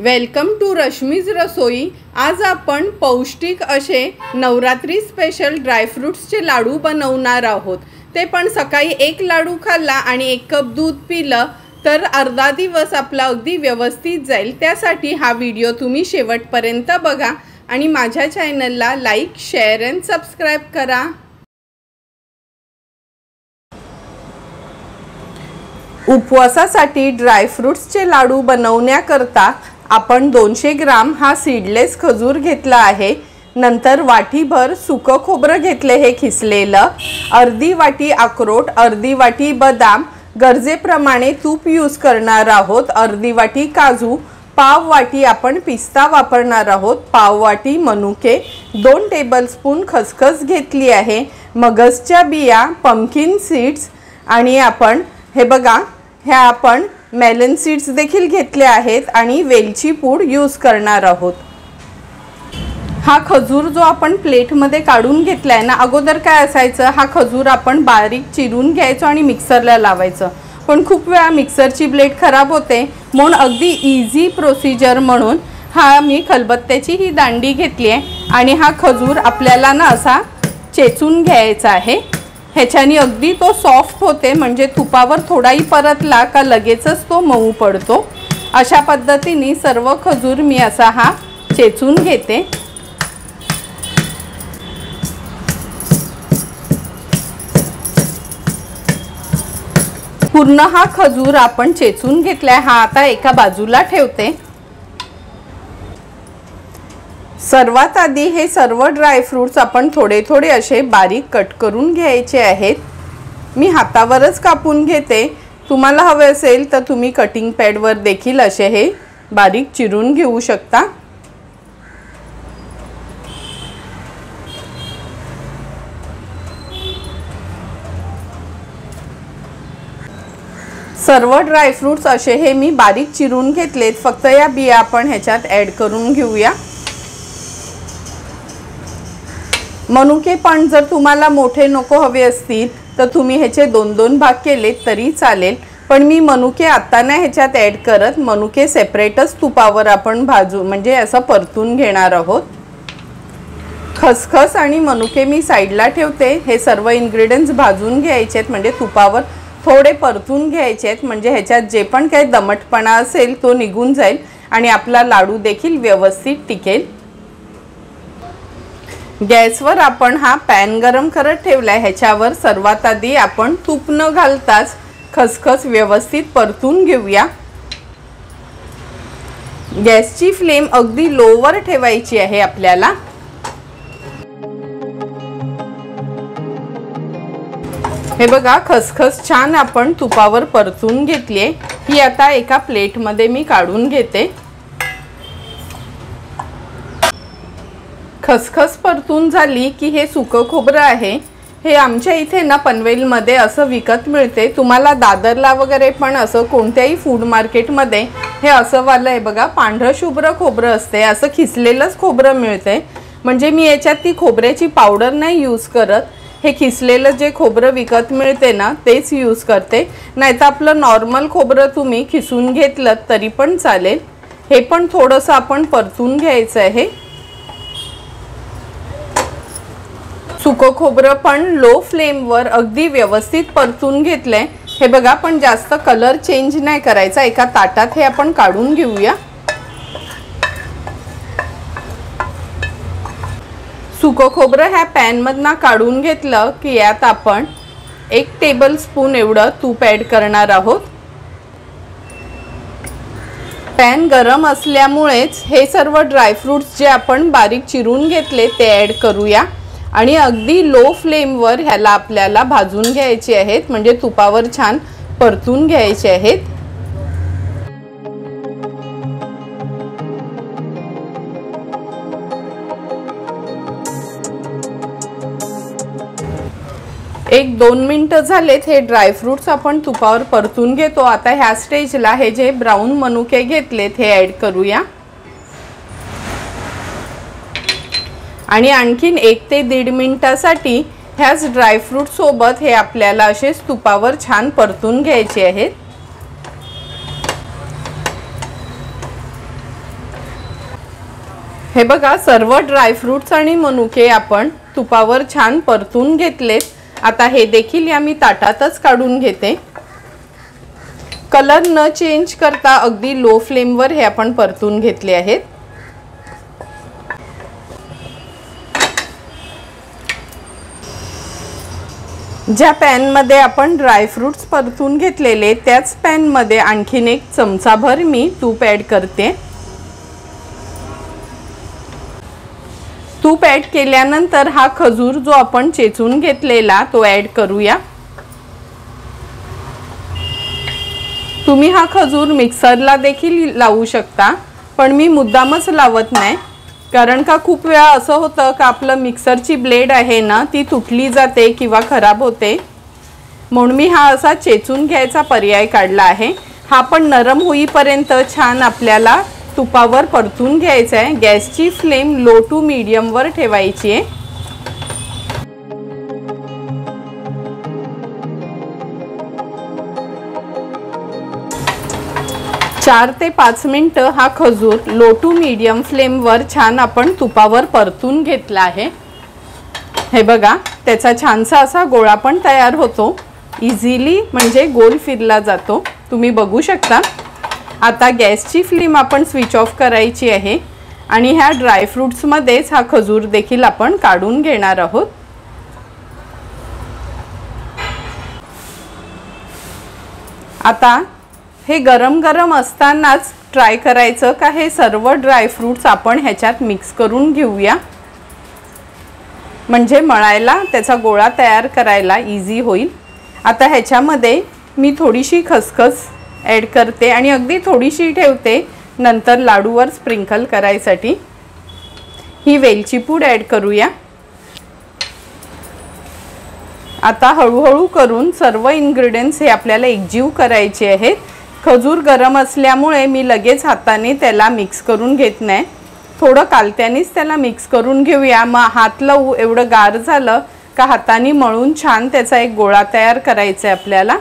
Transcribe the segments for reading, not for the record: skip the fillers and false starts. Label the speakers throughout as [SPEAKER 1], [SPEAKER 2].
[SPEAKER 1] Welcome to Rashmi's रसोई। आज आपण पौष्टिक असे नवरात्री स्पेशल ड्रायफ्रूट्सचे लाडू बनवणार आहोत। ते पण सकाळी एक लाडू खाल्ला आणि 1 कप दूध पिलं तर अर्धा दिवस आपला अगदी व्यवस्थित जाईल। त्यासाठी हा व्हिडिओ तुम्ही शेवटपर्यंत बघा आणि माझ्या चॅनलला लाईक, शेअर आणि सबस्क्राइब करा। उपवासासाठी ड्रायफ्रूट्सचे लाडू बनवण्याकरता आपण 200 ग्राम हा सीडलेस खजूर घेतला आहे। नंतर वाटीभर सुकं खोबरं घेतले हे खिसलेलं, अर्धी वाटी अक्रोड, अर्धी वाटी बदाम, गरजेप्रमाणे तूप यूज करणार आहोत, अर्धी वाटी काजू, पाव वाटी आपण पिस्ता वापरणार आहोत, पाव वाटी मनुके, 2 टेबलस्पून खसखस घेतली आहे, मगजच्या बिया, पंपकिन सीड्स आणि आपण हे बघा ह्या आपण मेलन सीड्स देखील घेतले आहेत आणि वेलची पूड यूज करणार आहोत। हा खजूर जो आपण प्लेटमध्ये काढून घेतलाय ना, अगोदर काय असायचं, हा खजूर आपण बारीक चिरून घ्यायचो आणि मिक्सरला लावायचं, पण खूप वेळा मिक्सरची ब्लेड खराब होते, म्हणून अगदी इझी प्रोसिजर म्हणून हा मी खलबत्त्याची ही दांडी घेतली आहे आणि हा खजूर आपल्याला ना असा चेचून घ्यायचा आहे। ह्याच्यानी अगदी तो सॉफ्ट होते, म्हणजे तुपावर थोडाही परतला का लगेचच तो मऊ पडतो। अशा पद्धतीने सर्व खजूर मी असा हा चेचून घेते। पूर्ण हा खजूर आपण चेचून घेतलाय, हा आता एका बाजूला ठेवते। सर्वात आधी हे सर्व ड्रायफ्रूट्स आपण थोडे थोडे असे बारीक कट करून घ्यायचे आहेत। मी हातावरच कापून घेते, तुम्हाला हवे असेल तर तुम्ही कटिंग पॅडवर देखील असे हे बारीक चिरून घेऊ शकता। सर्व ड्रायफ्रूट्स असे हे मी बारीक चिरून घेतलेत, फक्त या बिया आपण ह्याच्यात ॲड करून घेऊया। मनुके पण जर तुम्हाला मोठे नको हवे असतील तर तुम्ही ह्याचे 2-2 भाग केले तरी चालेल, पण मी मनुके आता नाही ह्याच्यात ॲड करत, मनुके सेपरेटच तुपावर आपण भाजू म्हणजे असं परतून घेणार आहोत। खसखस आणि मनुके मी साईडला ठेवते, हे सर्व इन्ग्रेडियंट्स भाजून घ्यायचे आहेत, म्हणजे तुपावर थोडे परतून घ्यायचे आहेत, म्हणजे ह्याच्यात जे पण काही दमटपणा असेल तो निघून जाईल आणि आपला लाडू देखील व्यवस्थित टिकेल। गॅसवर आपण हा पॅन गरम करत ठेवलाय, ह्याच्यावर सर्वात आधी आपण तूप न घालताच खसखस व्यवस्थित परतून घेऊया। गॅसची फ्लेम अगदी लोवर ठेवायची आहे आपल्याला। हे बघा खसखस छान आपण तुपावर परतून घेतली आहे, ही आता एका प्लेटमध्ये मी काढून घेते। खसखस परतून झाली की हे सुकं खोबरं आहे, हे आमच्या इथे ना पनवेलमध्ये असं विकत मिळते, तुम्हाला दादरला वगैरे पण असं कोणत्याही फूड मार्केटमध्ये हे असं वालं आहे बघा, पांढरं शुभ्र खोबरं असते, असं खिसलेलंच खोबरं मिळते। म्हणजे मी याच्यात ती खोबऱ्याची पावडर नाही यूज करत, हे खिसलेलं जे खोबरं विकत मिळते ना तेच यूज करते, नाहीतर आपलं नॉर्मल खोबरं तुम्ही खिसून घेतलं तरी पण चालेल। हे पण थोडंसं आपण परतून घ्यायचं आहे। सुकं खोबरं पण लो फ्लेमवर अगदी व्यवस्थित परतून घेतलंय, हे बघा, पण जास्त कलर चेंज नाही करायचा। एका ताटात हे आपण काढून घेऊया। सुकं खोबरं ह्या पॅनमधनं काढून घेतलं की यात आपण 1 टेबलस्पून एवढं तूप ॲड करणार आहोत। पॅन गरम असल्यामुळेच हे सर्व ड्रायफ्रूट्स जे आपण बारीक चिरून घेतले ते ॲड करूया आणि अगदी लो फ्लेमवर ह्याला आपल्याला भाजून घ्यायचे आहेत, म्हणजे तुपावर छान परतून घ्यायचे आहेत। एक 2 मिनिटं झालेत, हे ड्रायफ्रूट्स आपण तुपावर परतून घेतो। आता ह्या स्टेजला हे जे ब्राऊन मनुके घेतलेत हे ॲड करूया आणि आणखीन 1 ते 1.5 मिनिटासाठी ह्याच ड्रायफ्रूट सोबत हे आपल्याला असेच तुपावर छान परतून घ्यायचे आहेत। हे बघा, सर्व ड्रायफ्रुट्स आणि मनुके आपण तुपावर छान परतून घेतलेत. आता हे देखील या मी ताटातच काढून घेते. कलर न चेंज करता अगदी लो फ्लेमवर हे आपण परतून घेतले आहेत. ज्या पॅनमध्ये आपण ड्रायफ्रुट्स परतून घेतलेले त्याच पॅनमध्ये आणखीन एक चमचाभर मी तूप ॲड करते. तूप ॲड केल्यानंतर हा खजूर जो आपण चेचून घेतलेला तो ॲड करूया. तुम्ही हा खजूर मिक्सरला देखील लावू शकता, पण मी मुद्दामच लावत नाही, कारण का खूप वेळा असं होतं का आपलं मिक्सरची ब्लेड आहे ना ती तुटली जाते किंवा खराब होते. म्हणून मी हा असा चेचून घ्यायचा पर्याय काढला आहे. हा पण नरम होईपर्यंत छान आपल्याला तुपावर परतून घ्यायचा आहे. गॅसची फ्लेम लो टू मीडियमवर ठेवायची आहे. 4 ते 5 मिनिटं हा खजूर लो टू मीडियम फ्लेमवर छान आपण तुपावर परतून घेतला आहे. हे बघा, त्याचा छानसा असा गोळा पण तयार होतो. इझिली म्हणजे गोल फिरला जातो. तुम्ही बघू शकता. आता गॅसची फ्लेम आपण स्विच ऑफ करायची आहे आणि ह्या ड्रायफ्रुट्समध्येच हा खजूर देखील आपण काढून घेणार आहोत. आता हे गरम गरम असतानाच ट्राय करायचं का हे सर्व ड्रायफ्रुट्स आपण ह्याच्यात मिक्स करून घेऊया, म्हणजे मळायला त्याचा गोळा तयार करायला इझी होईल. आता ह्याच्यामध्ये मी थोडीशी खसखस ॲड करते आणि अगदी थोडीशी ठेवते नंतर लाडूवर स्प्रिंकल करायसाठी. ही वेलची पूड ॲड करूया. आता हळूहळू करून सर्व इन्ग्रेडियंट्स हे आपल्याला एकजीव करायचे आहेत. खजूर गरम असल्यामुळे मी लगेच हाताने त्याला मिक्स करून घेत नाही, थोडं कालत्यानेच त्याला मिक्स करून घेऊया. मग हात लावू एवढं गार झालं का हाताने मळून छान त्याचा एक गोळा तयार करायचा आहे आपल्याला.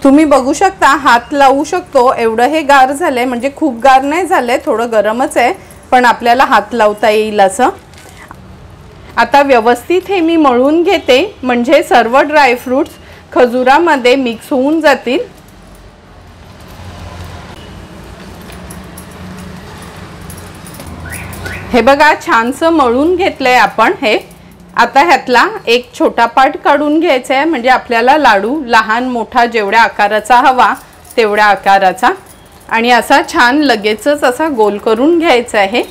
[SPEAKER 1] तुम्ही बघू शकता हात लावू शकतो एवढं हे गार झालंय, म्हणजे खूप गार नाही झालंय, थोडं गरमच आहे, पण आपल्याला हात लावता येईल असं. आता व्यवस्थित हे मी मळून घेते, म्हणजे सर्व ड्रायफ्रुट्स खजुरामध्ये मिक्स होऊन जातील. हे बघा, छानसं मळून घेतलंय आपण हे. आता ह्यातला एक छोटा पार्ट काढून घ्यायचा आहे, म्हणजे आपल्याला लाडू लहान मोठा जेवढ्या आकाराचा हवा तेवढ्या आकाराचा, आणि असा छान लगेचच असा गोल करून घ्यायचा आहे.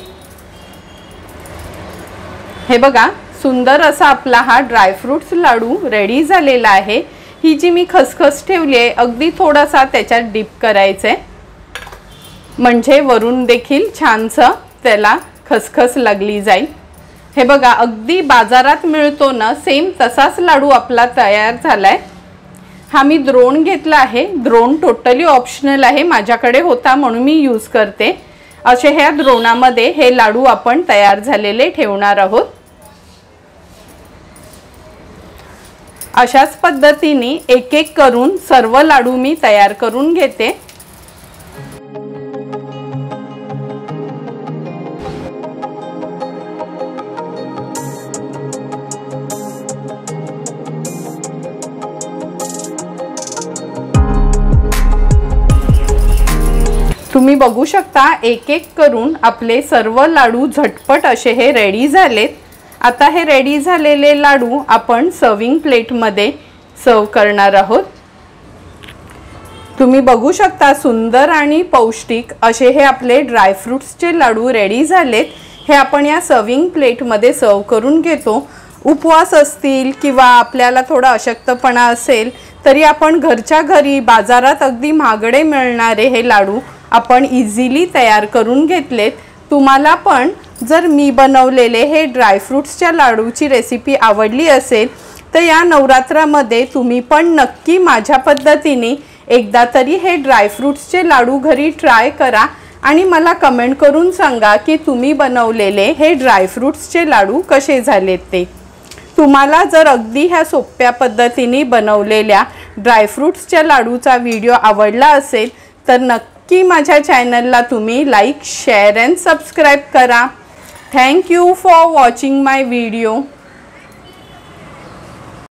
[SPEAKER 1] हे बघा, सुंदर असा आपला हा ड्रायफ्रुट्स लाडू रेडी झालेला आहे. ही जी मी खसखस ठेवली आहे अगदी थोडासा त्याच्यात डिप करायचं आहे, म्हणजे वरून देखील छानसं त्याला खसखस लागली जाईल. हे बघा, अगदी बाजारात मिळतो ना सेम तसाच लाडू आपला तयार झालाय. हा मी द्रोण घेतला आहे. द्रोण टोटली ऑप्शनल आहे, माझ्याकडे होता म्हणून मी यूज करते. असे ह्या द्रोणामध्ये हे लाडू आपण तयार झालेले ठेवणार आहोत. अशाच पद्धतीने एक एक करून सर्व लाडू मी तयार करून घेते. तुम्ही बघू शकता एक एक करून आपले सर्व लाडू झटपट असे हे रेडी झालेत. आता हे रेडी झालेले लाडू आपण सर्विंग प्लेटमध्ये सर्व करणार आहोत. तुम्ही बघू शकता सुंदर आणि पौष्टिक असे हे आपले ड्रायफ्रुट्सचे लाडू रेडी झालेत. हे आपण या सर्विंग प्लेटमध्ये सर्व करून घेतो. उपवास असतील किंवा आपल्याला थोडा अशक्तपणा असेल तरी आपण घरच्या घरी बाजारात अगदी महागडे मिळणारे हे लाडू आपण इझिली तयार करून घेतलेत. तुम्हाला पण जर मी बनवलेले हे ड्रायफ्रुट्सच्या लाडूची रेसिपी आवडली असेल तर या नवरात्रामध्ये तुम्ही पण नक्की माझ्या पद्धतीने एकदा तरी हे ड्रायफ्रुट्सचे लाडू घरी ट्राय करा आणि मला कमेंट करून सांगा की तुम्ही बनवलेले हे ड्रायफ्रुट्सचे लाडू कसे झालेत ते. तुम्हाला जर अगदी ह्या सोप्या पद्धतीने बनवलेल्या ड्रायफ्रूट्सच्या लाडूचा व्हिडिओ आवडला असेल तर नक्की माझ्या चॅनलला तुम्ही लाईक शेअर अँड सबस्क्राईब करा. Thank you for watching my video.